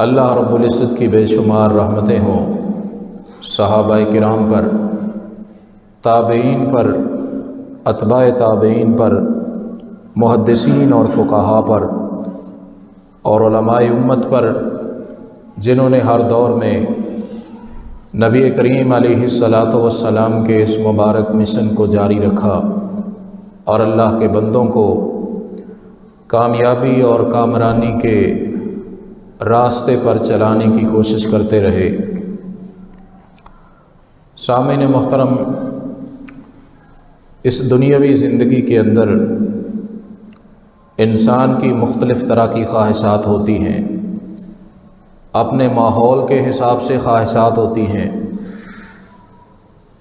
اللہ رب العزت کی بے شمار رحمتیں ہوں صحابہ کرام پر، تابعین پر، اتباع تابعین پر، محدثین اور فقہاء پر اور علماء امت پر، جنہوں نے ہر دور میں نبی کریم علیہ الصلاۃ والسلام کے اس مبارک مشن کو جاری رکھا اور اللہ کے بندوں کو کامیابی اور کامرانی کے راستے پر چلانے کی کوشش کرتے رہے۔ سامعین محترم، اس دنیاوی زندگی کے اندر انسان کی مختلف طرح کی خواہشات ہوتی ہیں، اپنے ماحول کے حساب سے خواہشات ہوتی ہیں،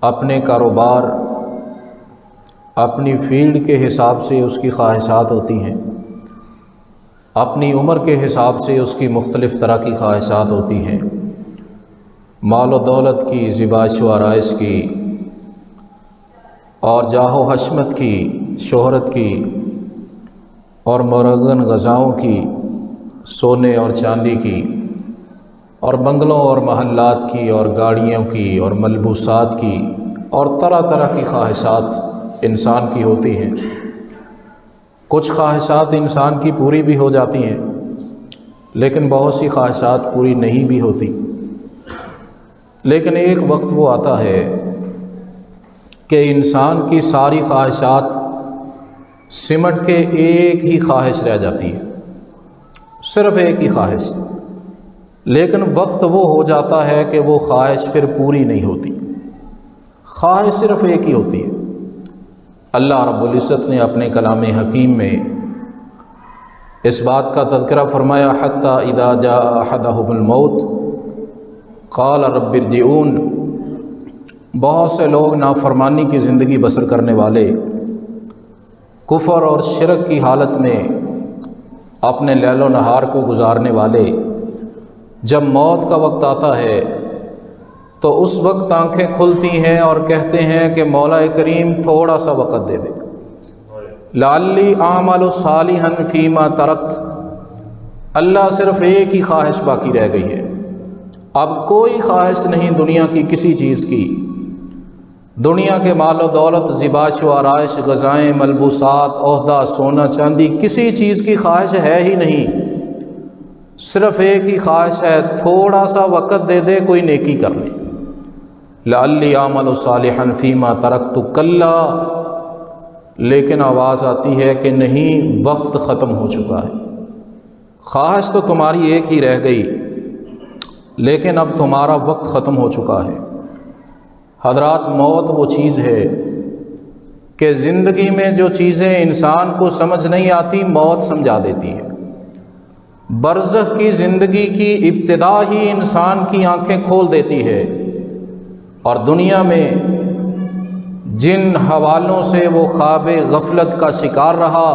اپنے کاروبار، اپنی فیلڈ کے حساب سے اس کی خواہشات ہوتی ہیں، اپنی عمر کے حساب سے اس کی مختلف طرح کی خواہشات ہوتی ہیں، مال و دولت کی، زیبائش و آرائش کی، اور جاہ و حشمت کی، شہرت کی، اور مرغن غذاؤں کی، سونے اور چاندی کی، اور بنگلوں اور محلات کی، اور گاڑیوں کی، اور ملبوسات کی، اور طرح طرح کی خواہشات انسان کی ہوتی ہیں۔ کچھ خواہشات انسان کی پوری بھی ہو جاتی ہیں، لیکن بہت سی خواہشات پوری نہیں بھی ہوتی۔ لیکن ایک وقت وہ آتا ہے کہ انسان کی ساری خواہشات سمٹ کے ایک ہی خواہش رہ جاتی ہے، صرف ایک ہی خواہش، لیکن وقت وہ ہو جاتا ہے کہ وہ خواہش پھر پوری نہیں ہوتی، خواہش صرف ایک ہی ہوتی ہے۔ اللہ رب العزت نے اپنے کلام حکیم میں اس بات کا تذکرہ فرمایا، حتی اذا جاء احدهم الموت قال رب ارجعون۔ بہت سے لوگ نافرمانی کی زندگی بسر کرنے والے، کفر اور شرک کی حالت میں اپنے لیل و نہار کو گزارنے والے، جب موت کا وقت آتا ہے تو اس وقت آنکھیں کھلتی ہیں اور کہتے ہیں کہ مولا کریم تھوڑا سا وقت دے دے، لعلی اعمل صالحا فیما ترکت۔ اللہ صرف ایک ہی خواہش باقی رہ گئی ہے، اب کوئی خواہش نہیں دنیا کی کسی چیز کی، دنیا کے مال و دولت، زیبائش و آرائش، غذائیں، ملبوسات، عہدہ، سونا چاندی، کسی چیز کی خواہش ہے ہی نہیں، صرف ایک ہی خواہش ہے، تھوڑا سا وقت دے دے، کوئی نیکی کر لے، لعلی اعمل صالحا فیما ترکت کلا۔ لیکن آواز آتی ہے کہ نہیں، وقت ختم ہو چکا ہے، خواہش تو تمہاری ایک ہی رہ گئی، لیکن اب تمہارا وقت ختم ہو چکا ہے۔ حضرات، موت وہ چیز ہے کہ زندگی میں جو چیزیں انسان کو سمجھ نہیں آتی، موت سمجھا دیتی ہے۔ برزخ کی زندگی کی ابتدا ہی انسان کی آنکھیں کھول دیتی ہے، اور دنیا میں جن حوالوں سے وہ خواب غفلت کا شکار رہا،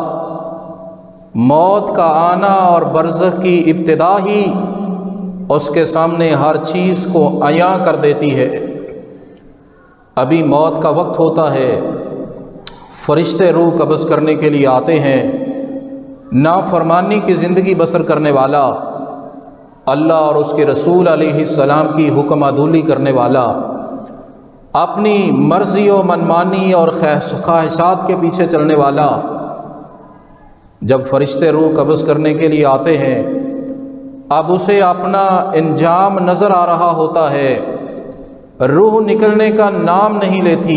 موت کا آنا اور برزخ کی ابتدا ہی اس کے سامنے ہر چیز کو عیاں کر دیتی ہے۔ ابھی موت کا وقت ہوتا ہے، فرشتے روح قبض کرنے کے لیے آتے ہیں، نافرمانی کی زندگی بسر کرنے والا، اللہ اور اس کے رسول علیہ السلام کی حکم عدولی کرنے والا، اپنی مرضی و منمانی اور خواہشات کے پیچھے چلنے والا، جب فرشتے روح قبض کرنے کے لیے آتے ہیں، اب اسے اپنا انجام نظر آ رہا ہوتا ہے، روح نکلنے کا نام نہیں لیتی۔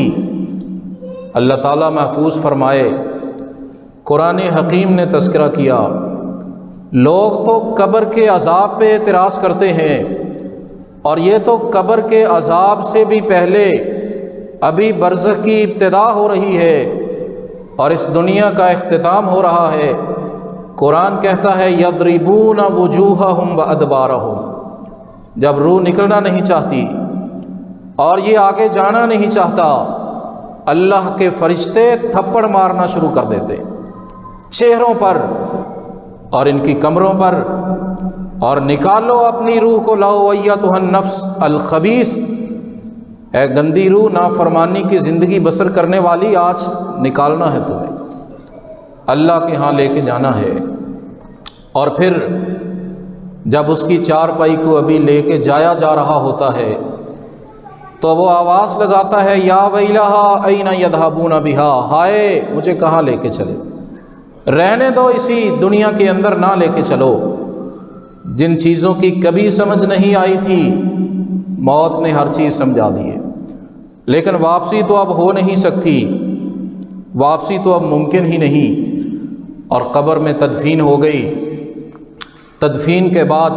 اللہ تعالیٰ محفوظ فرمائے، قرآن حکیم نے تذکرہ کیا، لوگ تو قبر کے عذاب پہ اعتراض کرتے ہیں، اور یہ تو قبر کے عذاب سے بھی پہلے ابھی برزخ کی ابتدا ہو رہی ہے اور اس دنیا کا اختتام ہو رہا ہے۔ قرآن کہتا ہے یضربون وجوہہم وادبارہم، جب روح نکلنا نہیں چاہتی اور یہ آگے جانا نہیں چاہتا، اللہ کے فرشتے تھپڑ مارنا شروع کر دیتے چہروں پر اور ان کی کمروں پر، اور نکالو اپنی روح کو، لاؤ ایتھا النفس الخبیث، اے گندی روح، نافرمانی کی زندگی بسر کرنے والی، آج نکالنا ہے تمہیں، اللہ کے ہاں لے کے جانا ہے۔ اور پھر جب اس کی چارپائی کو ابھی لے کے جایا جا رہا ہوتا ہے تو وہ آواز لگاتا ہے یا ویلہا این یذھبون بہا، ہائے مجھے کہاں لے کے چلے، رہنے دو اسی دنیا کے اندر، نہ لے کے چلو۔ جن چیزوں کی کبھی سمجھ نہیں آئی تھی موت نے ہر چیز سمجھا دی ہے، لیکن واپسی تو اب ہو نہیں سکتی، واپسی تو اب ممکن ہی نہیں۔ اور قبر میں تدفین ہو گئی، تدفین کے بعد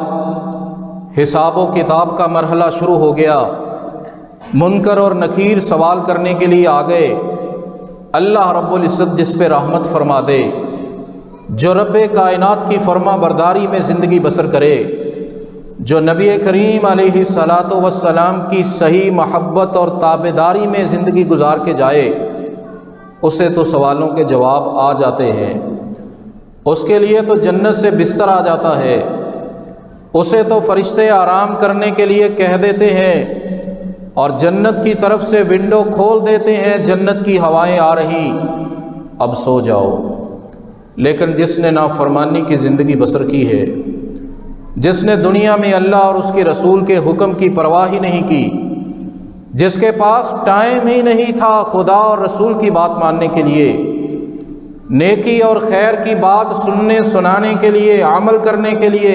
حساب و کتاب کا مرحلہ شروع ہو گیا، منکر اور نکیر سوال کرنے کے لیے آ گئے۔ اللہ رب العزت جس پہ رحمت فرما دے، جو رب کائنات کی فرما برداری میں زندگی بسر کرے، جو نبی کریم علیہ الصلاۃ والسلام کی صحیح محبت اور تابعداری میں زندگی گزار کے جائے، اسے تو سوالوں کے جواب آ جاتے ہیں، اس کے لیے تو جنت سے بستر آ جاتا ہے، اسے تو فرشتے آرام کرنے کے لیے کہہ دیتے ہیں اور جنت کی طرف سے ونڈو کھول دیتے ہیں، جنت کی ہوائیں آ رہی، اب سو جاؤ۔ لیکن جس نے نافرمانی کی زندگی بسر کی ہے، جس نے دنیا میں اللہ اور اس کے رسول کے حکم کی پرواہ ہی نہیں کی، جس کے پاس ٹائم ہی نہیں تھا خدا اور رسول کی بات ماننے کے لیے، نیکی اور خیر کی بات سننے سنانے کے لیے، عمل کرنے کے لیے،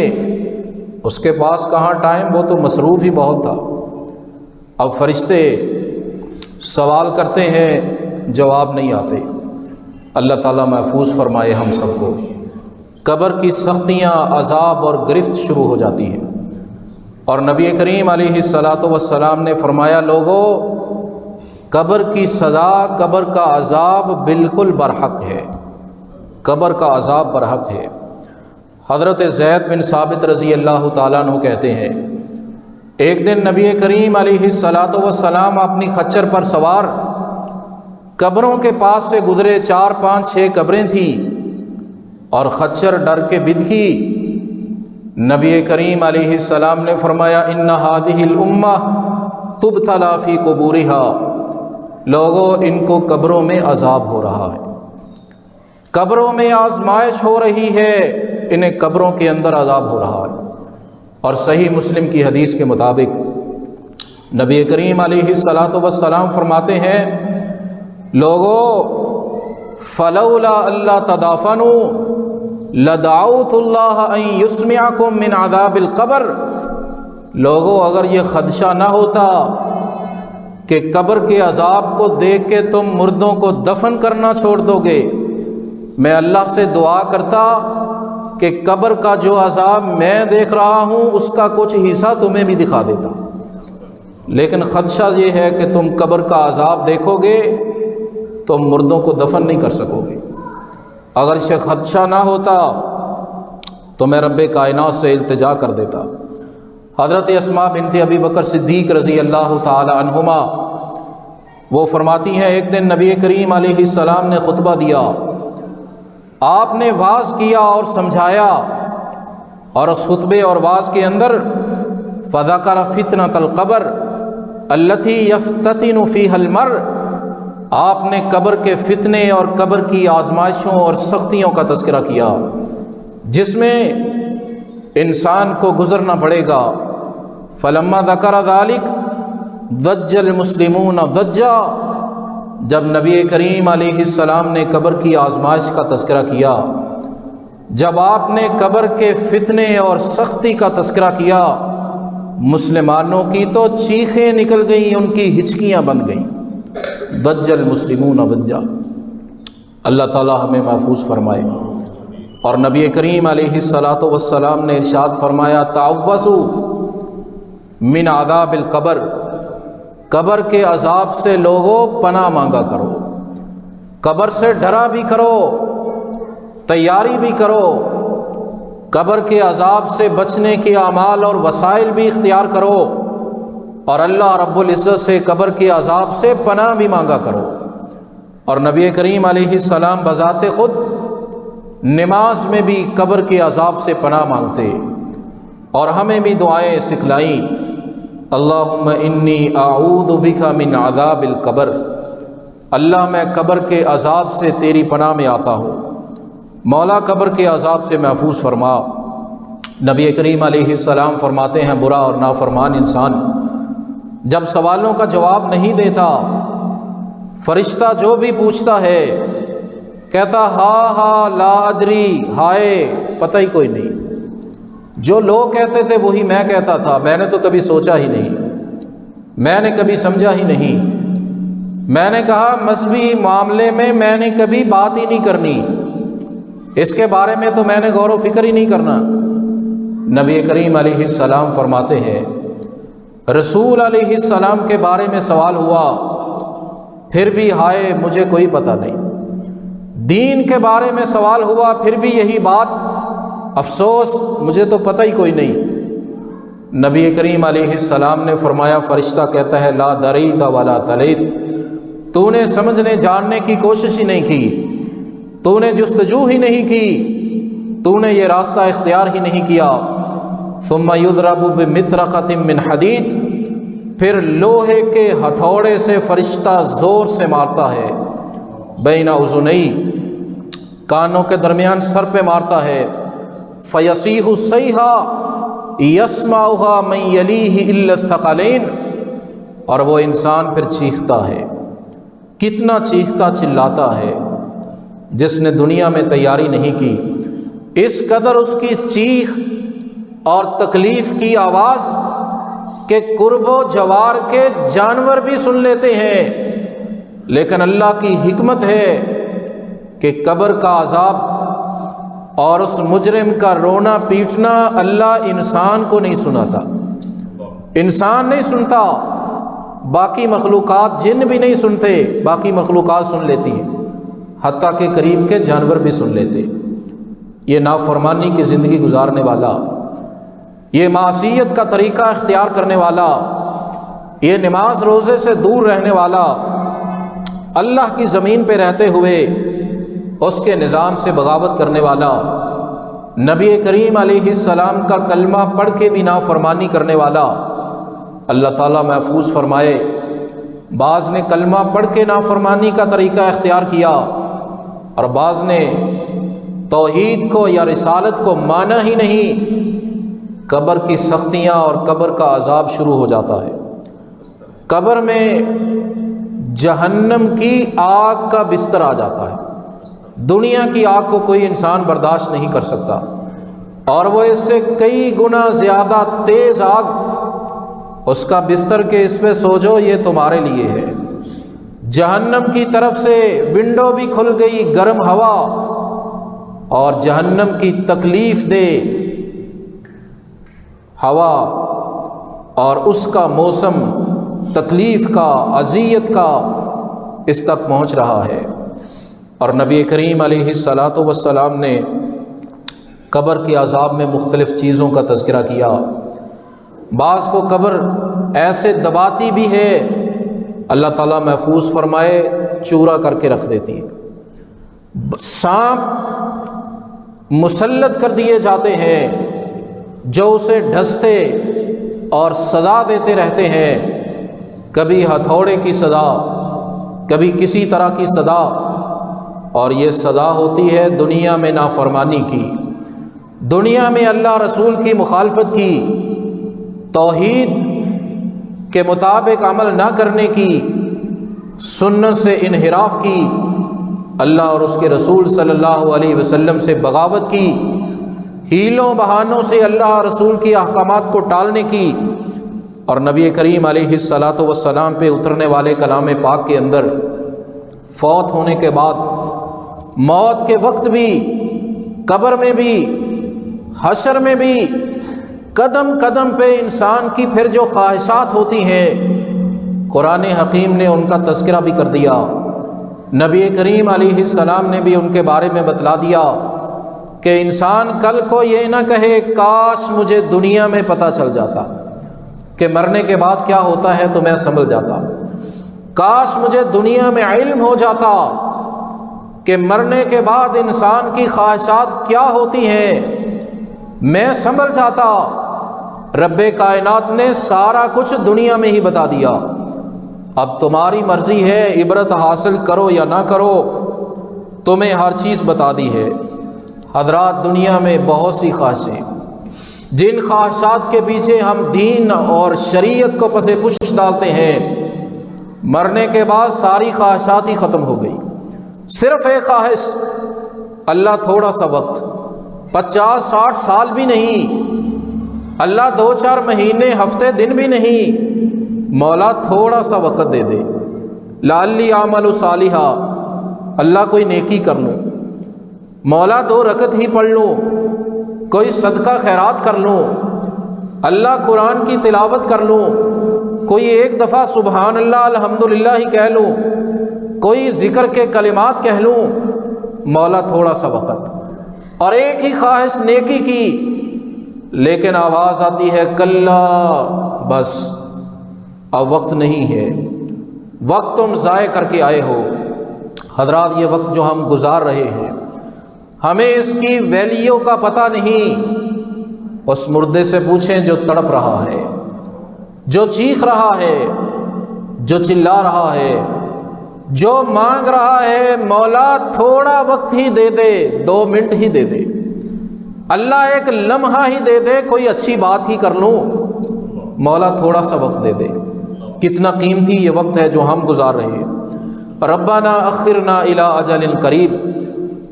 اس کے پاس کہاں ٹائم، وہ تو مصروف ہی بہت تھا۔ اب فرشتے سوال کرتے ہیں، جواب نہیں آتے۔ اللہ تعالیٰ محفوظ فرمائے ہم سب کو۔ قبر کی سختیاں، عذاب اور گرفت شروع ہو جاتی ہیں، اور نبی کریم علیہ الصلاۃ والسلام نے فرمایا، لوگو قبر کی سزا، قبر کا عذاب بالکل برحق ہے، قبر کا عذاب برحق ہے۔ حضرت زید بن ثابت رضی اللہ تعالیٰ عنہ کہتے ہیں، ایک دن نبی کریم علیہ الصلاۃ والسلام اپنی خچر پر سوار قبروں کے پاس سے گزرے، 4 5 6 قبریں تھیں، اور خچر ڈر کے بدکی۔ نبی کریم علیہ السلام نے فرمایا، ان هذه الامہ تبتلی فی قبورها، لوگوں ان کو قبروں میں عذاب ہو رہا ہے، قبروں میں آزمائش ہو رہی ہے، انہیں قبروں کے اندر عذاب ہو رہا ہے۔ اور صحیح مسلم کی حدیث کے مطابق نبی کریم علیہ الصلاۃ والسلام فرماتے ہیں، لوگوں فلولا اللہ تدافنوا لدعوت اللہ ان یسمعکم من عذاب القبر، لوگوں اگر یہ خدشہ نہ ہوتا کہ قبر کے عذاب کو دیکھ کے تم مردوں کو دفن کرنا چھوڑ دو گے، میں اللہ سے دعا کرتا کہ قبر کا جو عذاب میں دیکھ رہا ہوں اس کا کچھ حصہ تمہیں بھی دکھا دیتا، لیکن خدشہ یہ ہے کہ تم قبر کا عذاب دیکھو گے تو مردوں کو دفن نہیں کر سکو گے۔ اگر یہ خدشہ نہ ہوتا تو میں رب کائنات سے التجا کر دیتا۔ حضرت اسماء بنت ابی بکر صدیق رضی اللہ تعالی عنہما وہ فرماتی ہیں، ایک دن نبی کریم علیہ السلام نے خطبہ دیا، آپ نے واعظ کیا اور سمجھایا، اور اس خطبے اور واعظ کے اندر فذکر فتنۃ القبر التی یفتتن فیہا المرء، آپ نے قبر کے فتنے اور قبر کی آزمائشوں اور سختیوں کا تذکرہ کیا جس میں انسان کو گزرنا پڑے گا۔ فلما ذکر ذلک ضج المسلمون ضجا، جب نبی کریم علیہ السلام نے قبر کی آزمائش کا تذکرہ کیا، جب آپ نے قبر کے فتنے اور سختی کا تذکرہ کیا، مسلمانوں کی تو چیخیں نکل گئیں، ان کی ہچکیاں بند گئیں۔ ضج المسلمون ضجا، اللہ تعالی ہمیں محفوظ فرمائے۔ اور نبی کریم علیہ الصلاۃ والسلام نے ارشاد فرمایا، تعوذوا من عذاب القبر، قبر کے عذاب سے لوگوں پناہ مانگا کرو، قبر سے ڈرا بھی کرو، تیاری بھی کرو، قبر کے عذاب سے بچنے کے اعمال اور وسائل بھی اختیار کرو، اور اللہ رب العزت سے قبر کے عذاب سے پناہ بھی مانگا کرو۔ اور نبی کریم علیہ السلام بذات خود نماز میں بھی قبر کے عذاب سے پناہ مانگتے، اور ہمیں بھی دعائیں سکھلائیں، اللہم انی اعوذ بک من عذاب القبر، اللہ میں قبر کے عذاب سے تیری پناہ میں آتا ہوں، مولا قبر کے عذاب سے محفوظ فرما۔ نبی کریم علیہ السلام فرماتے ہیں برا اور نافرمان انسان جب سوالوں کا جواب نہیں دیتا، فرشتہ جو بھی پوچھتا ہے کہتا ہا لا ادری، ہائے پتہ ہی کوئی نہیں۔ جو لوگ کہتے تھے وہی میں کہتا تھا، میں نے تو کبھی سوچا ہی نہیں، میں نے کبھی سمجھا ہی نہیں، میں نے کہا مذہبی معاملے میں میں نے کبھی بات ہی نہیں کرنی، اس کے بارے میں تو میں نے غور و فکر ہی نہیں کرنا۔ نبی کریم علیہ السلام فرماتے ہیں رسول علیہ السلام کے بارے میں سوال ہوا پھر بھی ہائے مجھے کوئی پتہ نہیں، دین کے بارے میں سوال ہوا پھر بھی یہی بات، افسوس مجھے تو پتہ ہی کوئی نہیں۔ نبی کریم علیہ السلام نے فرمایا، فرشتہ کہتا ہے لا دریت ولا تلیت، تو نے سمجھنے جاننے کی کوشش ہی نہیں کی، تو نے جستجو ہی نہیں کی، تو نے یہ راستہ اختیار ہی نہیں کیا۔ ثم یضرب بمطرقۃ من حدید، پھر لوہے کے ہتھوڑے سے فرشتہ زور سے مارتا ہے، بین اذنی، کانوں کے درمیان سر پہ مارتا ہے، فیصیح الصیحہ یسمعها من یلیہ الا الثقلین، اور وہ انسان پھر چیختا ہے، کتنا چیختا چلاتا ہے جس نے دنیا میں تیاری نہیں کی، اس قدر اس کی چیخ اور تکلیف کی آواز کہ قرب و جوار کے جانور بھی سن لیتے ہیں۔ لیکن اللہ کی حکمت ہے کہ قبر کا عذاب اور اس مجرم کا رونا پیٹنا اللہ انسان کو نہیں سناتا، انسان نہیں سنتا، باقی مخلوقات جن بھی نہیں سنتے، باقی مخلوقات سن لیتی ہیں، حتیٰ کہ قریب کے جانور بھی سن لیتے۔ یہ نافرمانی کی زندگی گزارنے والا، یہ معصیت کا طریقہ اختیار کرنے والا، یہ نماز روزے سے دور رہنے والا، اللہ کی زمین پہ رہتے ہوئے اس کے نظام سے بغاوت کرنے والا، نبی کریم علیہ السلام کا کلمہ پڑھ کے بھی نافرمانی کرنے والا، اللہ تعالیٰ محفوظ فرمائے۔ بعض نے کلمہ پڑھ کے نافرمانی کا طریقہ اختیار کیا اور بعض نے توحید کو یا رسالت کو مانا ہی نہیں، قبر کی سختیاں اور قبر کا عذاب شروع ہو جاتا ہے۔ قبر میں جہنم کی آگ کا بستر آ جاتا ہے، دنیا کی آگ کو کوئی انسان برداشت نہیں کر سکتا، اور وہ اس سے کئی گنا زیادہ تیز آگ، اس کا بستر کے اس پہ سو جاؤ یہ تمہارے لیے ہے۔ جہنم کی طرف سے ونڈو بھی کھل گئی، گرم ہوا اور جہنم کی تکلیف دے ہوا اور اس کا موسم تکلیف کا، اذیت کا اس تک پہنچ رہا ہے۔ اور نبی کریم علیہ الصلاۃ والسلام نے قبر کے عذاب میں مختلف چیزوں کا تذکرہ کیا۔ بعض کو قبر ایسے دباتی بھی ہے، اللہ تعالیٰ محفوظ فرمائے، چورا کر کے رکھ دیتی ہے۔ سانپ مسلط کر دیے جاتے ہیں جو اسے ڈھستے اور صدا دیتے رہتے ہیں، کبھی ہتھوڑے کی صدا، کبھی کسی طرح کی صدا، اور یہ صدا ہوتی ہے دنیا میں نافرمانی کی، دنیا میں اللہ رسول کی مخالفت کی، توحید کے مطابق عمل نہ کرنے کی، سنت سے انحراف کی، اللہ اور اس کے رسول صلی اللہ علیہ وسلم سے بغاوت کی، ہیلوں بہانوں سے اللہ اور رسول کی احکامات کو ٹالنے کی، اور نبی کریم علیہ الصلاۃ والسلام پہ اترنے والے کلام پاک کے اندر فوت ہونے کے بعد، موت کے وقت بھی، قبر میں بھی، حشر میں بھی، قدم قدم پہ انسان کی پھر جو خواہشات ہوتی ہیں، قرآن حکیم نے ان کا تذکرہ بھی کر دیا، نبی کریم علیہ السلام نے بھی ان کے بارے میں بتلا دیا کہ انسان کل کو یہ نہ کہے کاش مجھے دنیا میں پتہ چل جاتا کہ مرنے کے بعد کیا ہوتا ہے تو میں سنبھل جاتا، کاش مجھے دنیا میں علم ہو جاتا کہ مرنے کے بعد انسان کی خواہشات کیا ہوتی ہیں، میں سنبھل جاتا۔ رب کائنات نے سارا کچھ دنیا میں ہی بتا دیا، اب تمہاری مرضی ہے عبرت حاصل کرو یا نہ کرو، تمہیں ہر چیز بتا دی ہے۔ حضرات، دنیا میں بہت سی خواہشیں، جن خواہشات کے پیچھے ہم دین اور شریعت کو پس پش ڈالتے ہیں، مرنے کے بعد ساری خواہشات ہی ختم ہو گئی۔ صرف ایک خواہش، اللہ تھوڑا سا وقت، 50-60 سال بھی نہیں، اللہ 2-4 مہینے ہفتے دن بھی نہیں، مولا تھوڑا سا وقت دے دے، لعلی اعمل صالحا، اللہ کوئی نیکی کر لوں، مولا 2 رکعت ہی پڑھ لوں، کوئی صدقہ خیرات کر لوں، اللہ قرآن کی تلاوت کر لوں، کوئی 1 دفعہ سبحان اللہ الحمدللہ ہی کہہ لوں، کوئی ذکر کے کلمات کہہ لوں، مولا تھوڑا سا وقت، اور ایک ہی خواہش نیکی کی، لیکن آواز آتی ہے کلا، بس اب وقت نہیں ہے، وقت تم ضائع کر کے آئے ہو۔ حضرات، یہ وقت جو ہم گزار رہے ہیں، ہمیں اس کی ویلیو کا پتہ نہیں۔ اس مردے سے پوچھیں جو تڑپ رہا ہے، جو چیخ رہا ہے، جو چلا رہا ہے، جو مانگ رہا ہے، مولا تھوڑا وقت ہی دے دے، 2 منٹ ہی دے دے، اللہ 1 لمحہ ہی دے دے، کوئی اچھی بات ہی کر لوں، مولا تھوڑا سا وقت دے دے۔ کتنا قیمتی یہ وقت ہے جو ہم گزار رہے ہیں۔ ربنا اخرنا الی اجل قریب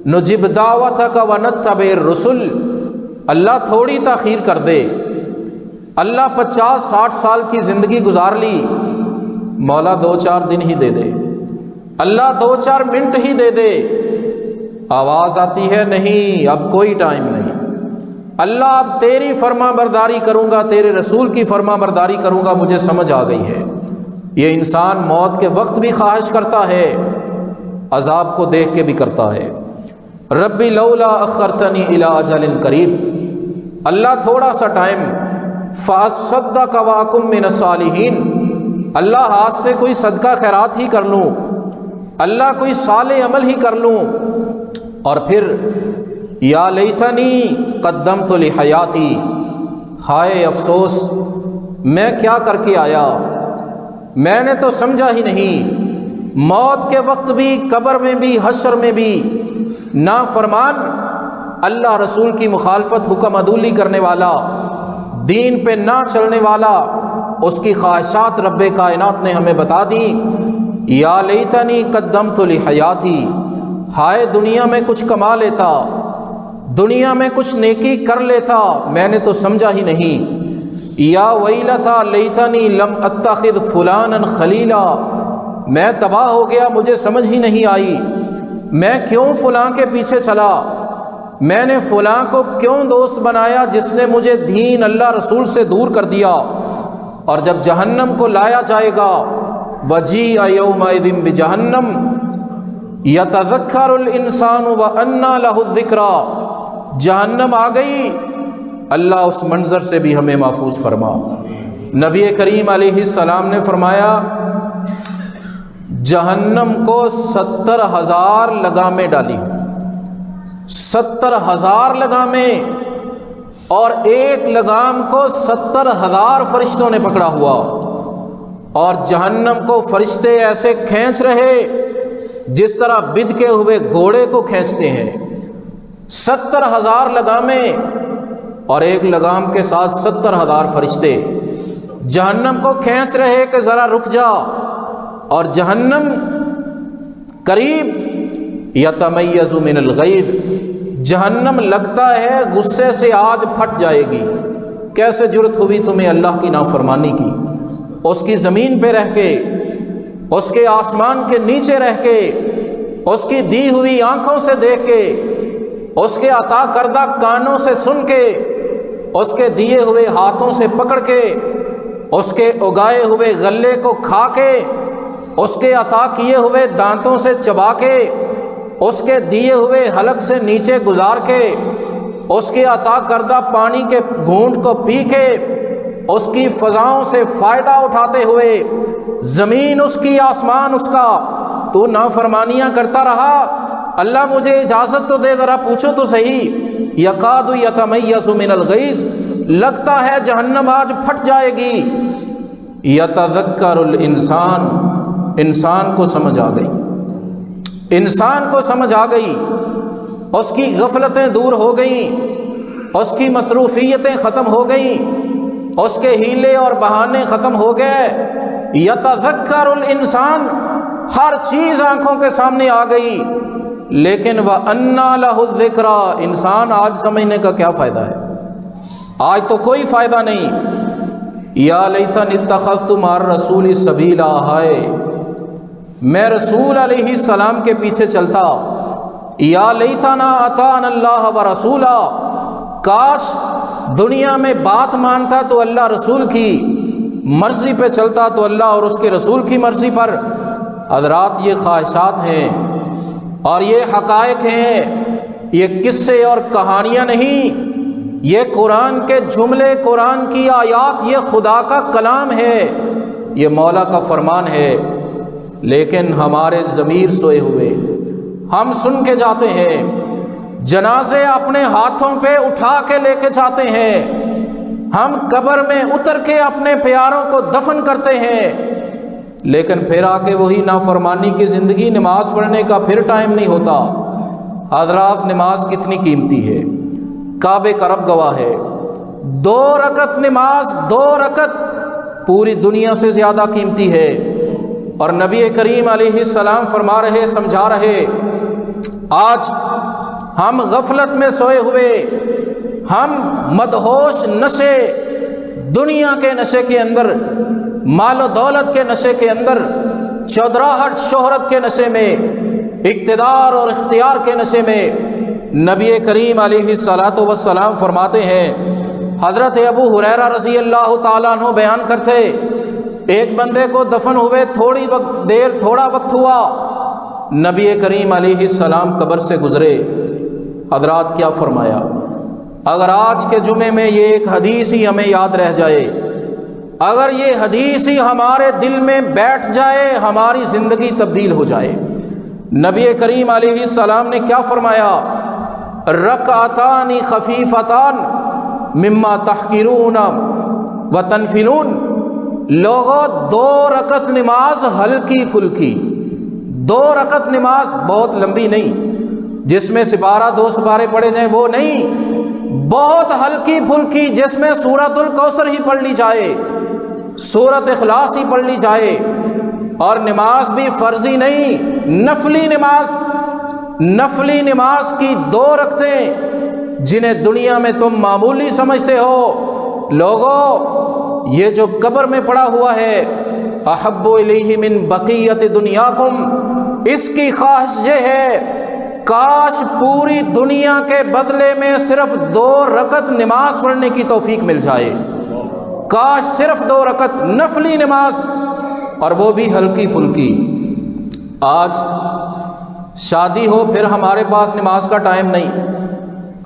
نجب دعوتک ونتبع الرسل، اللہ تھوڑی تاخیر کر دے، اللہ 50-60 سال کی زندگی گزار لی، مولا 2-4 دن ہی دے دے، اللہ 2-4 منٹ ہی دے دے۔ آواز آتی ہے نہیں، اب کوئی ٹائم نہیں، اللہ اب تیری فرما برداری کروں گا، تیرے رسول کی فرما برداری کروں گا، مجھے سمجھ آ گئی ہے۔ یہ انسان موت کے وقت بھی خواہش کرتا ہے، عذاب کو دیکھ کے بھی کرتا ہے۔ ربی لولا اخرتنی الی اجل قریب، اللہ تھوڑا سا ٹائم، فاصدق واکن من الصالحین، اللہ ہاتھ سے کوئی صدقہ خیرات ہی کر لوں، اللہ کوئی صالح عمل ہی کر لوں، اور پھر یا لیتنی قدمت لحیاتی، ہائے افسوس میں کیا کر کے آیا، میں نے تو سمجھا ہی نہیں۔ موت کے وقت بھی، قبر میں بھی، حشر میں بھی نافرمان، اللہ رسول کی مخالفت، حکم عدولی کرنے والا، دین پہ نہ چلنے والا، اس کی خواہشات رب کائنات نے ہمیں بتا دی۔ یا لیتنی قدمت لحیاتی، ہائے دنیا میں کچھ کما لیتا، دنیا میں کچھ نیکی کر لیتا، میں نے تو سمجھا ہی نہیں۔ یا ویلتا لیتنی لم اتخذ فلانا خلیلا، میں تباہ ہو گیا، مجھے سمجھ ہی نہیں آئی میں کیوں فلاں کے پیچھے چلا، میں نے فلاں کو کیوں دوست بنایا جس نے مجھے دین اللہ رسول سے دور کر دیا۔ اور جب جہنم کو لایا جائے گا، وجیء یومئذ بجہنم یتذکر الانسان وانى له الذکریٰ، جہنم آ گئی، اللہ اس منظر سے بھی ہمیں محفوظ فرما۔ نبی کریم علیہ السلام نے فرمایا جہنم کو 70,000 لگامیں ڈالی، 70,000 لگامیں، اور ایک لگام کو 70,000 فرشتوں نے پکڑا ہوا، اور جہنم کو فرشتے ایسے کھینچ رہے جس طرح بدکے ہوئے گھوڑے کو کھینچتے ہیں۔ 70,000 لگامیں اور ایک لگام کے ساتھ 70,000 فرشتے جہنم کو کھینچ رہے کہ ذرا رک جا، اور جہنم قریب یتمیز من الغیظ، جہنم لگتا ہے غصے سے آج پھٹ جائے گی، کیسے جرت ہوئی تمہیں اللہ کی نافرمانی کی، اس کی زمین پہ رہ کے، اس کے آسمان کے نیچے رہ کے، اس کی دی ہوئی آنکھوں سے دیکھ کے، اس کے عطا کردہ کانوں سے سن کے، اس کے دیے ہوئے ہاتھوں سے پکڑ کے، اس کے اگائے ہوئے غلے کو کھا کے، اس کے عطا کیے ہوئے دانتوں سے چبا کے، اس کے دیے ہوئے حلق سے نیچے گزار کے، اس کے عطا کردہ پانی کے گھونٹ کو پی کے، اس کی فضاؤں سے فائدہ اٹھاتے ہوئے، زمین اس کی، آسمان اس کا، تو نافرمانیاں کرتا رہا، اللہ مجھے اجازت تو دے، ذرا پوچھو تو صحیح، یکاد یتمیز من الغیظ، لگتا ہے جہنم آج پھٹ جائے گی۔ یتذکر الانسان، انسان کو سمجھ آ گئی، انسان کو سمجھ آ گئی، اس کی غفلتیں دور ہو گئیں، اس کی مصروفیتیں ختم ہو گئیں، اس کے ہیلے اور بہانے ختم ہو گئے۔ یتذکر الانسان، ہر چیز آنکھوں کے سامنے آ گئی، لیکن وَأَنَّىٰ لَهُ الذِّكْرَىٰ، انسان آج سمجھنے کا کیا فائدہ ہے؟ آج تو کوئی فائدہ نہیں۔ یا لیتنی اتخذت مع الرسول سبیلا، ہائے میں رسول علیہ السلام کے پیچھے چلتا۔ یا لیتنا اطعنا اللہ ورسولا، کاش دنیا میں بات مانتا تو اللہ رسول کی مرضی پہ چلتا، تو اللہ اور اس کے رسول کی مرضی پر۔ حضرات یہ خواہشات ہیں اور یہ حقائق ہیں، یہ قصے اور کہانیاں نہیں، یہ قرآن کے جملے، قرآن کی آیات، یہ خدا کا کلام ہے، یہ مولا کا فرمان ہے۔ لیکن ہمارے ضمیر سوئے ہوئے، ہم سن کے جاتے ہیں، جنازے اپنے ہاتھوں پہ اٹھا کے لے کے جاتے ہیں، ہم قبر میں اتر کے اپنے پیاروں کو دفن کرتے ہیں، لیکن پھر آ کے وہی نافرمانی کی زندگی، نماز پڑھنے کا پھر ٹائم نہیں ہوتا۔ حضرات نماز کتنی قیمتی ہے، کعبے کا رب گواہ ہے، 2 رکعت نماز، 2 رکعت پوری دنیا سے زیادہ قیمتی ہے۔ اور نبی کریم علیہ السلام فرما رہے، سمجھا رہے، آج ہم غفلت میں سوئے ہوئے، ہم مدہوش نشے، دنیا کے نشے کے اندر، مال و دولت کے نشے کے اندر، چودراہٹ شہرت کے نشے میں، اقتدار اور اختیار کے نشے میں۔ نبی کریم علیہ الصلاۃ والسلام فرماتے ہیں، حضرت ابو ہریرہ رضی اللہ تعالیٰ عنہ بیان کرتے، ایک بندے کو دفن ہوئے تھوڑا وقت ہوا، نبی کریم علیہ السلام قبر سے گزرے۔ حضرات کیا فرمایا؟ اگر آج کے جمعے میں یہ ایک حدیث ہی ہمیں یاد رہ جائے، اگر یہ حدیث ہی ہمارے دل میں بیٹھ جائے، ہماری زندگی تبدیل ہو جائے۔ نبی کریم علیہ السلام نے کیا فرمایا؟ رکعتان خفیفتان مما تحقرون وتنفلون، لوگوں 2 رکعت نماز ہلکی پھلکی، 2 رکعت نماز بہت لمبی نہیں جس میں سپارہ 2 سپارے پڑھے جائیں، وہ نہیں، بہت ہلکی پھلکی جس میں سورۃ الکوثر ہی پڑھ لی جائے، سورۃ اخلاص ہی پڑھ لی جائے۔ اور نماز بھی فرضی نہیں، نفلی نماز، نفلی نماز کی 2 رکعتیں جنہیں دنیا میں تم معمولی سمجھتے ہو، لوگوں یہ جو قبر میں پڑا ہوا ہے، احب الیہ من بقیت دنیاکم، اس کی خواہش یہ ہے کاش پوری دنیا کے بدلے میں صرف 2 رکعت نماز پڑھنے کی توفیق مل جائے، کاش صرف 2 رکعت نفلی نماز، اور وہ بھی ہلکی پھلکی۔ آج شادی ہو پھر ہمارے پاس نماز کا ٹائم نہیں،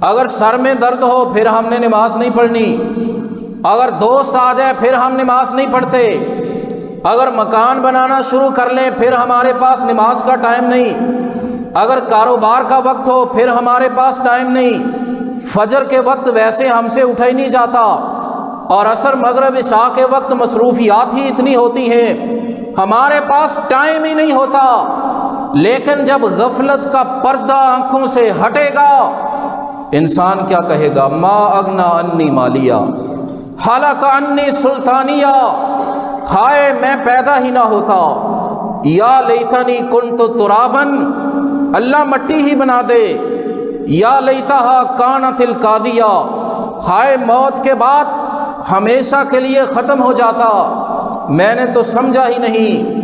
اگر سر میں درد ہو پھر ہم نے نماز نہیں پڑھنی، اگر دوست آ جائے پھر ہم نماز نہیں پڑھتے، اگر مکان بنانا شروع کر لیں پھر ہمارے پاس نماز کا ٹائم نہیں، اگر کاروبار کا وقت ہو پھر ہمارے پاس ٹائم نہیں، فجر کے وقت ویسے ہم سے اٹھا ہی نہیں جاتا، اور عصر مغرب عشاء کے وقت مصروفیات ہی اتنی ہوتی ہیں، ہمارے پاس ٹائم ہی نہیں ہوتا۔ لیکن جب غفلت کا پردہ آنکھوں سے ہٹے گا، انسان کیا کہے گا؟ ما اغنا انی مالیہ ہلک انی سلطانیہ، ہائے میں پیدا ہی نہ ہوتا، یا لیتنی کنت ترابا، اللہ مٹی ہی بنا دے، یا لیتہا کانت القاضیہ، ہائے موت کے بعد ہمیشہ کے لیے ختم ہو جاتا، میں نے تو سمجھا ہی نہیں۔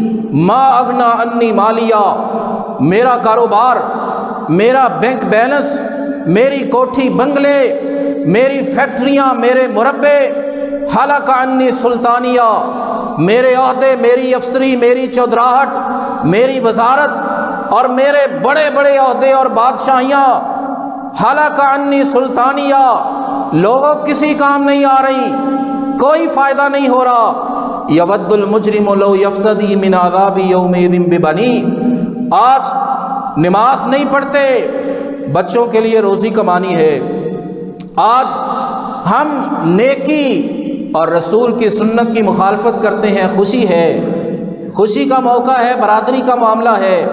ما اغنا انی مالیہ، میرا کاروبار، میرا بینک بیلنس، میری کوٹھی بنگلے، میری فیکٹریاں، میرے مربے، ہلک انی سلطانیہ، میرے عہدے، میری افسری، میری چودراہٹ، میری وزارت اور میرے بڑے بڑے عہدے اور بادشاہیاں، ہلک انی سلطانیہ، لوگوں کسی کام نہیں آ رہی، کوئی فائدہ نہیں ہو رہا۔ یود المجرم لو یفتدی من عذاب یومئذ ببنیہ، آج نماز نہیں پڑھتے، بچوں کے لیے روزی کمانی ہے، آج ہم نیکی اور رسول کی سنت کی مخالفت کرتے ہیں، خوشی ہے، خوشی کا موقع ہے، برادری کا معاملہ ہے،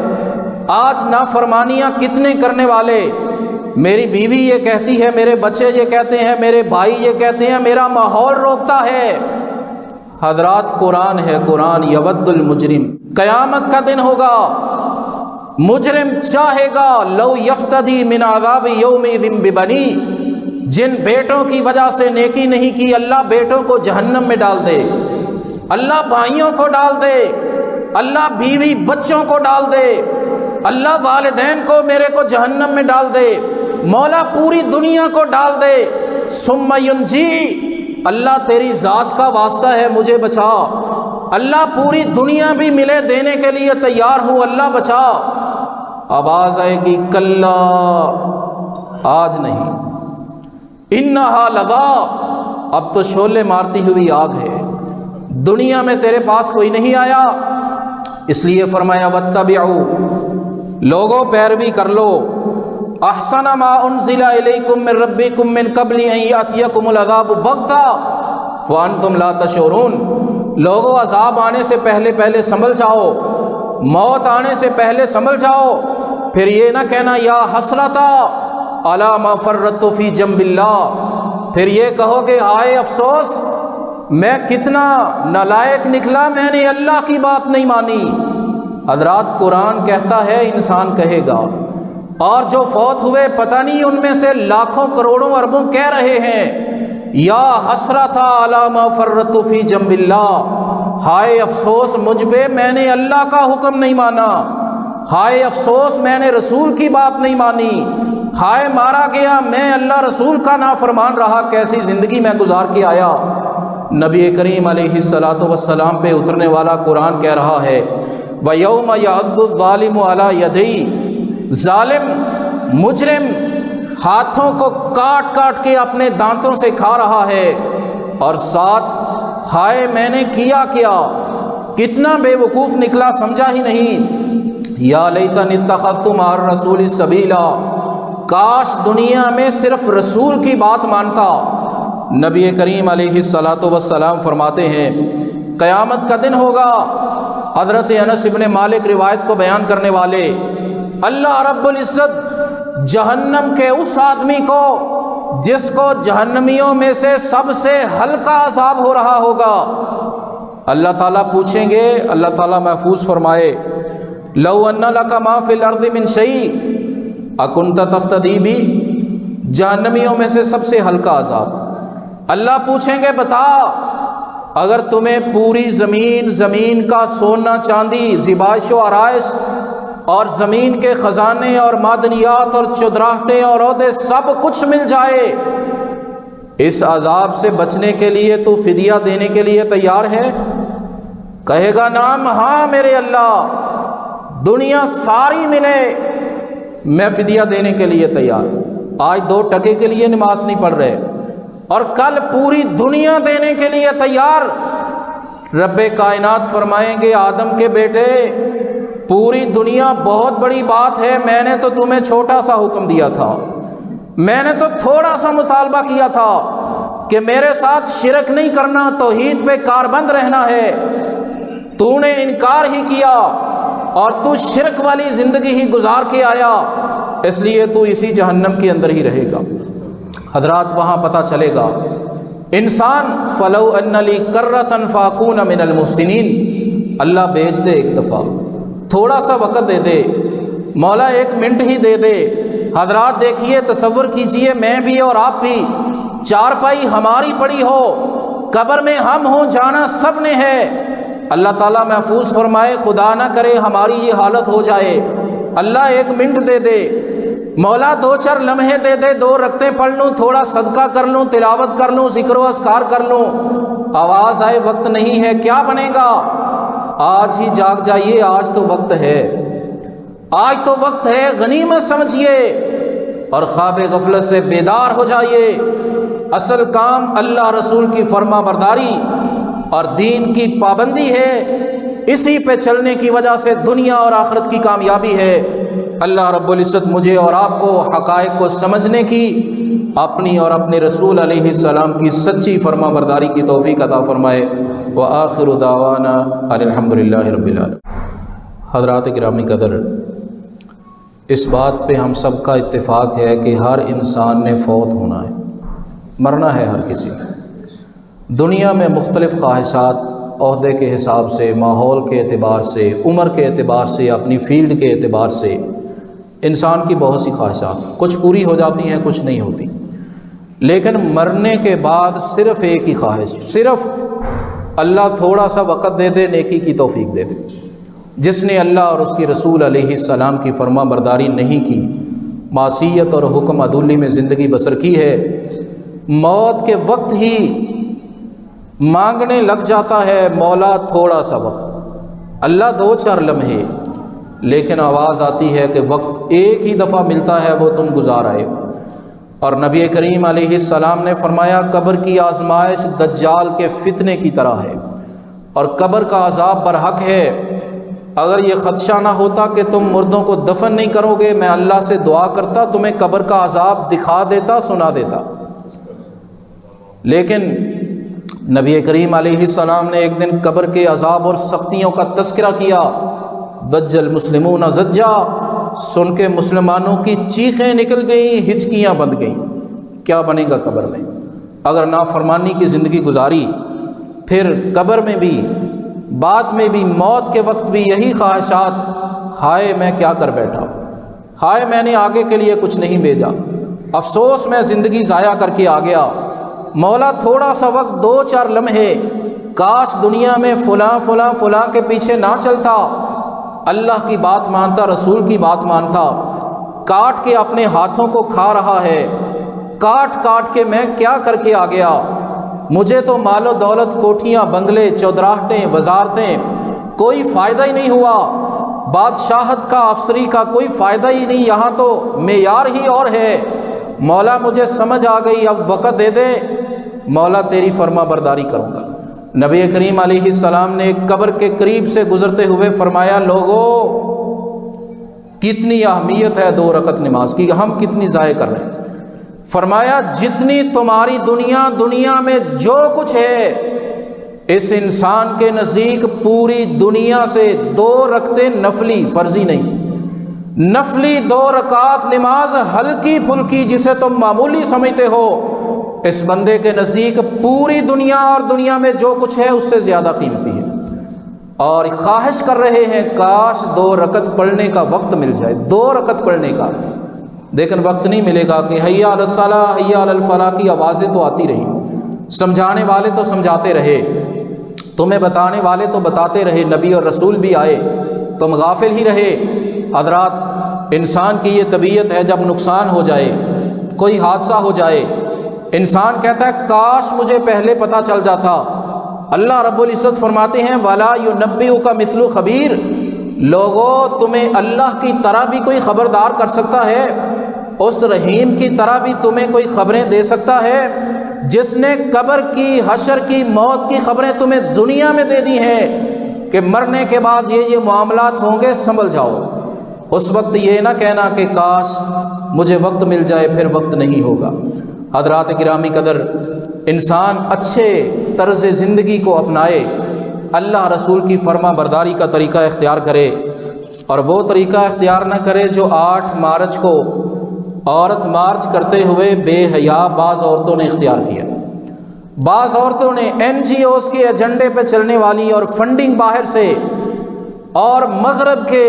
آج نافرمانیاں کتنے کرنے والے، میری بیوی یہ کہتی ہے، میرے بچے یہ کہتے ہیں، میرے بھائی یہ کہتے ہیں، میرا ماحول روکتا ہے۔ حضرات قرآن ہے، قرآن یود المجرم، قیامت کا دن ہوگا، مجرم چاہے گا لو یفتدی من عذاب یومئذ ببنی، جن بیٹوں کی وجہ سے نیکی نہیں کی اللہ بیٹوں کو جہنم میں ڈال دے، اللہ بھائیوں کو ڈال دے، اللہ بیوی بچوں کو ڈال دے، اللہ والدین کو میرے کو جہنم میں ڈال دے، مولا پوری دنیا کو ڈال دے، ثم ینجی، اللہ تیری ذات کا واسطہ ہے مجھے بچا، اللہ پوری دنیا بھی ملے دینے کے لیے تیار ہوں، اللہ بچا۔ آواز آئے گی کلا، آج نہیں، انہا لگا، اب تو شعلے مارتی ہوئی آگ ہے، دنیا میں تیرے پاس کوئی نہیں آیا، اس لیے فرمایا واتبعوا، لوگوں پیروی کر لو، احسن ما انزل الیکم من ربکم من قبل ان یاتیکم العذاب بغتہ وانتم لا تشعرون، لوگوں عذاب آنے سے پہلے پہلے سنبھل جاؤ، موت آنے سے پہلے سنبھل جاؤ، پھر یہ نہ کہنا یا حسرتا علی ما فرطت فی جنب اللہ، پھر یہ کہو کہ ہائے افسوس میں کتنا نالائق نکلا، میں نے اللہ کی بات نہیں مانی۔ حضرات قرآن کہتا ہے، انسان کہے گا، اور جو فوت ہوئے پتہ نہیں ان میں سے لاکھوں کروڑوں اربوں کہہ رہے ہیں یا حسرت علی ما فرطت فی جنب اللہ، ہائے افسوس مجھ پہ، میں نے اللہ کا حکم نہیں مانا، ہائے افسوس میں نے رسول کی بات نہیں مانی، ہائے مارا گیا میں اللہ رسول کا نافرمان رہا، کیسی زندگی میں گزار کے آیا۔ نبی کریم علیہ الصلاۃ والسلام پہ اترنے والا قرآن کہہ رہا ہے وَيَوْمَ يَعَضُّ الظَّالِمُ عَلَى يَدَيْهِ، ظالم مجرم ہاتھوں کو کاٹ کاٹ کے اپنے دانتوں سے کھا رہا ہے، اور ساتھ ہائے میں نے کیا کیا، کتنا بے وقوف نکلا سمجھا ہی نہیں، یا لیتنی اتخذت مع الرسول سبیلا، کاش دنیا میں صرف رسول کی بات مانتا۔ نبی کریم علیہ الصلاۃ والسلام فرماتے ہیں قیامت کا دن ہوگا، حضرت انس ابن مالک روایت کو بیان کرنے والے، اللہ رب العزت جہنم کے اس آدمی کو جس کو جہنمیوں میں سے سب سے ہلکا عذاب ہو رہا ہوگا، اللہ تعالیٰ پوچھیں گے، اللہ تعالیٰ محفوظ فرمائے لو ان لک ما فی الارض من شیء اکنت تفتدی بی، جہنمیوں میں سے سب سے ہلکا عذاب، اللہ پوچھیں گے بتا اگر تمہیں پوری زمین کا سونا چاندی زیبائش و آرائش اور زمین کے خزانے اور معدنیات اور چودراہٹیں اور عہدے سب کچھ مل جائے، اس عذاب سے بچنے کے لیے تو فدیہ دینے کے لیے تیار ہے؟ کہے گا نام، ہاں میرے اللہ، دنیا ساری ملے میں فدیہ دینے کے لیے تیار، آج 2 ٹکے کے لیے نماز نہیں پڑھ رہے اور کل پوری دنیا دینے کے لیے تیار۔ رب کائنات فرمائیں گے آدم کے بیٹے پوری دنیا بہت بڑی بات ہے، میں نے تو تمہیں چھوٹا سا حکم دیا تھا، میں نے تو تھوڑا سا مطالبہ کیا تھا کہ میرے ساتھ شرک نہیں کرنا، توحید پہ کاربند رہنا ہے، تو نے انکار ہی کیا اور تو شرک والی زندگی ہی گزار کے آیا، اس لیے تو اسی جہنم کے اندر ہی رہے گا۔ حضرات وہاں پتہ چلے گا انسان فلو ان لی کرۃ فاکون من المحسنین، اللہ بھیج دے ایک دفعہ، تھوڑا سا وقت دے دے، مولا 1 منٹ ہی دے دے۔ حضرات دیکھیے، تصور کیجئے میں بھی اور آپ بھی، چارپائی ہماری پڑی ہو، قبر میں ہم ہوں، جانا سب نے ہے، اللہ تعالیٰ محفوظ فرمائے خدا نہ کرے ہماری یہ حالت ہو جائے، اللہ 1 منٹ دے دے، مولا 2-4 لمحے دے دے، 2 رکعتیں پڑھ لوں، تھوڑا صدقہ کر لوں، تلاوت کر لوں، ذکر و اذکار کر لوں، آواز آئے وقت نہیں ہے، کیا بنے گا؟ آج ہی جاگ جائیے، آج تو وقت ہے، آج تو وقت ہے، غنیمت سمجھیے اور خواب غفلت سے بیدار ہو جائیے۔ اصل کام اللہ رسول کی فرما برداری اور دین کی پابندی ہے، اسی پہ چلنے کی وجہ سے دنیا اور آخرت کی کامیابی ہے۔ اللہ رب العزت مجھے اور آپ کو حقائق کو سمجھنے کی، اپنی اور اپنے رسول علیہ السلام کی سچی فرما برداری کی توفیق عطا فرمائے۔ وآخر دعوانا الحمدللہ رب العالمین۔ حضرات گرامی قدر، اس بات پہ ہم سب کا اتفاق ہے کہ ہر انسان نے فوت ہونا ہے، مرنا ہے ہر کسی نے۔ دنیا میں مختلف خواہشات، عہدے کے حساب سے، ماحول کے اعتبار سے، عمر کے اعتبار سے، اپنی فیلڈ کے اعتبار سے انسان کی بہت سی خواہشات، کچھ پوری ہو جاتی ہیں، کچھ نہیں ہوتی، لیکن مرنے کے بعد صرف ایک ہی خواہش، صرف اللہ تھوڑا سا وقت دے دے، نیکی کی توفیق دے دے۔ جس نے اللہ اور اس کی رسول علیہ السلام کی فرما برداری نہیں کی، معصیت اور حکم عدولی میں زندگی بسر کی ہے، موت کے وقت ہی مانگنے لگ جاتا ہے مولا تھوڑا سا وقت، اللہ 2-4 لمحے، لیکن آواز آتی ہے کہ وقت ایک ہی دفعہ ملتا ہے، وہ تم گزار آئے۔ اور نبی کریم علیہ السلام نے فرمایا قبر کی آزمائش دجال کے فتنے کی طرح ہے، اور قبر کا عذاب برحق ہے۔ اگر یہ خدشہ نہ ہوتا کہ تم مردوں کو دفن نہیں کرو گے، میں اللہ سے دعا کرتا تمہیں قبر کا عذاب دکھا دیتا، سنا دیتا۔ لیکن نبی کریم علیہ السلام نے ایک دن قبر کے عذاب اور سختیوں کا تذکرہ کیا، ضج المسلمون زجا، سن کے مسلمانوں کی چیخیں نکل گئیں، ہچکیاں بند گئیں۔ کیا بنے گا قبر میں؟ اگر نافرمانی کی زندگی گزاری، پھر قبر میں بھی، بعد میں بھی، موت کے وقت بھی یہی خواہشات، ہائے میں کیا کر بیٹھا، ہائے میں نے آگے کے لیے کچھ نہیں بھیجا، افسوس میں زندگی ضائع کر کے آ گیا، مولا تھوڑا سا وقت 2-4 لمحے، کاش دنیا میں فلاں فلاں فلاں کے پیچھے نہ چلتا، اللہ کی بات مانتا، رسول کی بات مانتا۔ کاٹ کے اپنے ہاتھوں کو کھا رہا ہے، کاٹ کاٹ کے میں کیا کر کے آ گیا، مجھے تو مال و دولت، کوٹھیاں، بنگلے، چودراہٹیں، وزارتیں، کوئی فائدہ ہی نہیں ہوا، بادشاہت کا، افسری کا کوئی فائدہ ہی نہیں، یہاں تو معیار ہی اور ہے۔ مولا مجھے سمجھ آ گئی، اب وقت دے دے، مولا تیری فرما برداری کروں گا۔ نبی کریم علیہ السلام نے قبر کے قریب سے گزرتے ہوئے فرمایا لوگو کتنی اہمیت ہے 2 رکعت نماز کی، ہم کتنی ضائع کر رہے ہیں۔ فرمایا جتنی تمہاری دنیا میں جو کچھ ہے، اس انسان کے نزدیک پوری دنیا سے 2 رکعتیں نفلی، فرضی نہیں، نفلی 2 رکعت نماز ہلکی پھلکی جسے تم معمولی سمجھتے ہو، اس بندے کے نزدیک پوری دنیا اور دنیا میں جو کچھ ہے اس سے زیادہ قیمتی ہے۔ اور خواہش کر رہے ہیں کاش 2 رکعت پڑھنے کا وقت مل جائے، 2 رکعت پڑھنے کا، لیکن وقت نہیں ملے گا کہ حی علی الصلاۃ حی علی الفلاح کی آوازیں تو آتی رہی، سمجھانے والے تو سمجھاتے رہے، تمہیں بتانے والے تو بتاتے رہے، نبی اور رسول بھی آئے، تم غافل ہی رہے۔ حضرات انسان کی یہ طبیعت ہے، جب نقصان ہو جائے، کوئی حادثہ ہو جائے، انسان کہتا ہے کاش مجھے پہلے پتہ چل جاتا۔ اللہ رب العزت فرماتے ہیں وَلَا يُنَبِّئُكَ مِثْلُ خبیر، لوگوں تمہیں اللہ کی طرح بھی کوئی خبردار کر سکتا ہے، اس رحیم کی طرح بھی تمہیں کوئی خبریں دے سکتا ہے، جس نے قبر کی، حشر کی، موت کی خبریں تمہیں دنیا میں دے دی ہیں کہ مرنے کے بعد یہ معاملات ہوں گے، سنبھل جاؤ۔ اس وقت یہ نہ کہنا کہ کاش مجھے وقت مل جائے، پھر وقت نہیں ہوگا۔ حضرات گرامی قدر، انسان اچھے طرز زندگی کو اپنائے، اللہ رسول کی فرما برداری کا طریقہ اختیار کرے، اور وہ طریقہ اختیار نہ کرے جو 8 مارچ کو عورت مارچ کرتے ہوئے بے حیا بعض عورتوں نے اختیار کیا۔ بعض عورتوں نے NGOs کے ایجنڈے پہ چلنے والی اور فنڈنگ باہر سے اور مغرب کے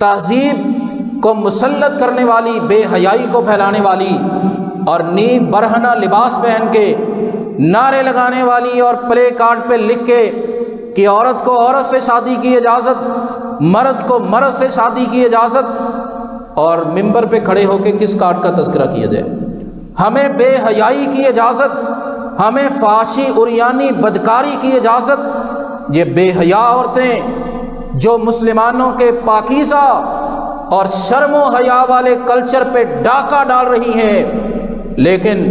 تہذیب کو مسلط کرنے والی، بے حیائی کو پھیلانے والی اور نیم برہنہ لباس پہن کے نعرے لگانے والی اور پلے کارڈ پہ لکھ کے کہ عورت کو عورت سے شادی کی اجازت، مرد کو مرد سے شادی کی اجازت، اور ممبر پہ کھڑے ہو کے کس کارڈ کا تذکرہ کیا جائے، ہمیں بے حیائی کی اجازت، ہمیں فحاشی عریانی بدکاری کی اجازت۔ یہ بے حیا عورتیں جو مسلمانوں کے پاکیزہ اور شرم و حیا والے کلچر پہ ڈاکہ ڈال رہی ہیں، لیکن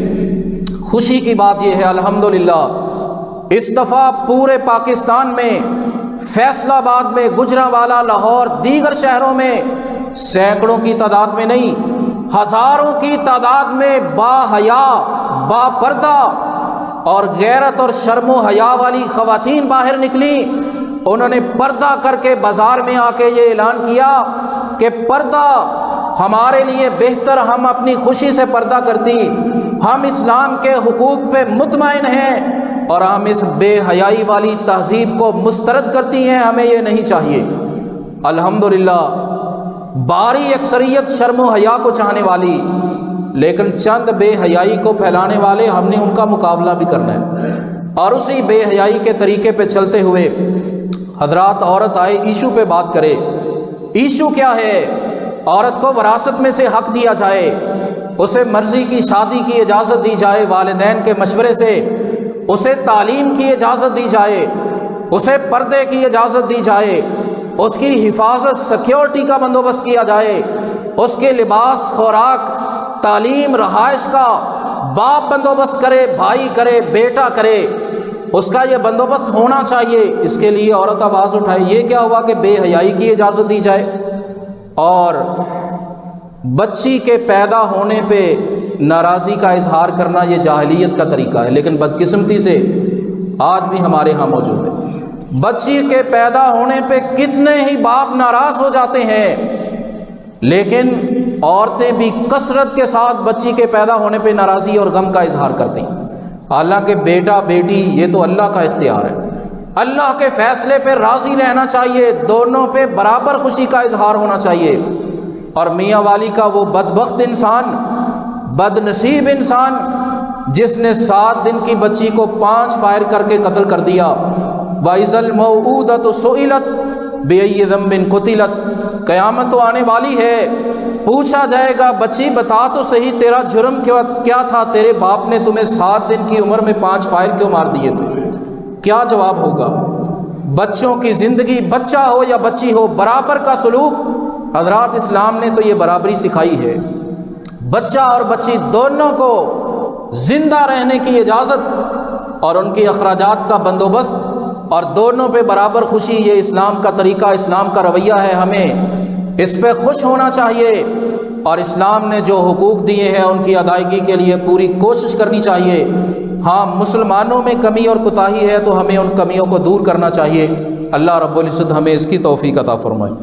خوشی کی بات یہ ہے الحمدللہ اس دفعہ پورے پاکستان میں، فیصل آباد میں، گجرانوالہ، لاہور، دیگر شہروں میں سینکڑوں کی تعداد میں نہیں، ہزاروں کی تعداد میں با حیا، با پردہ اور غیرت اور شرم و حیا والی خواتین باہر نکلی۔ انہوں نے پردہ کر کے بازار میں آ کے یہ اعلان کیا کہ پردہ ہمارے لیے بہتر، ہم اپنی خوشی سے پردہ کرتی، ہم اسلام کے حقوق پہ مطمئن ہیں اور ہم اس بے حیائی والی تہذیب کو مسترد کرتی ہیں، ہمیں یہ نہیں چاہیے۔ الحمدللہ باری اکثریت شرم و حیا کو چاہنے والی، لیکن چند بے حیائی کو پھیلانے والے، ہم نے ان کا مقابلہ بھی کرنا ہے، اور اسی بے حیائی کے طریقے پہ چلتے ہوئے حضرات عورت آئے ایشو پہ بات کرے۔ ایشو کیا ہے؟ عورت کو وراثت میں سے حق دیا جائے، اسے مرضی کی شادی کی اجازت دی جائے والدین کے مشورے سے، اسے تعلیم کی اجازت دی جائے، اسے پردے کی اجازت دی جائے، اس کی حفاظت سیکیورٹی کا بندوبست کیا جائے، اس کے لباس، خوراک، تعلیم، رہائش کا باپ بندوبست کرے، بھائی کرے، بیٹا کرے، اس کا یہ بندوبست ہونا چاہیے۔ اس کے لیے عورت آواز اٹھائے۔ یہ کیا ہوا کہ بے حیائی کی اجازت دی جائے؟ اور بچی کے پیدا ہونے پہ ناراضی کا اظہار کرنا یہ جاہلیت کا طریقہ ہے، لیکن بدقسمتی سے آج بھی ہمارے ہاں موجود ہے۔ بچی کے پیدا ہونے پہ کتنے ہی باپ ناراض ہو جاتے ہیں، لیکن عورتیں بھی کثرت کے ساتھ بچی کے پیدا ہونے پہ ناراضی اور غم کا اظہار کرتی ہیں۔ حالانکہ بیٹا بیٹی یہ تو اللہ کا اختیار ہے، اللہ کے فیصلے پہ راضی رہنا چاہیے، دونوں پہ برابر خوشی کا اظہار ہونا چاہیے۔ اور میاں والی کا وہ بدبخت انسان، بد نصیب انسان جس نے 7 دن کی بچی کو 5 فائر کر کے قتل کر دیا۔ وَإِذَا الْمَوْءُودَةُ سُئِلَتْ بِأَيِّ ذَنبٍ قُتِلَتْ، قیامت تو آنے والی ہے، پوچھا جائے گا بچی بتا تو صحیح تیرا جرم کیا تھا، تیرے باپ نے تمہیں 7 دن کی عمر میں 5 فائر کیوں مار دیے تھے؟ کیا جواب ہوگا؟ بچوں کی زندگی، بچہ ہو یا بچی ہو، برابر کا سلوک۔ حضرات اسلام نے تو یہ برابری سکھائی ہے، بچہ اور بچی دونوں کو زندہ رہنے کی اجازت اور ان کے اخراجات کا بندوبست، اور دونوں پہ برابر خوشی، یہ اسلام کا طریقہ، اسلام کا رویہ ہے، ہمیں اس پہ خوش ہونا چاہیے، اور اسلام نے جو حقوق دیے ہیں ان کی ادائیگی کے لیے پوری کوشش کرنی چاہیے۔ ہاں مسلمانوں میں کمی اور کوتاہی ہے تو ہمیں ان کمیوں کو دور کرنا چاہیے۔ اللہ رب العزت ہمیں اس کی توفیق عطا فرمائے۔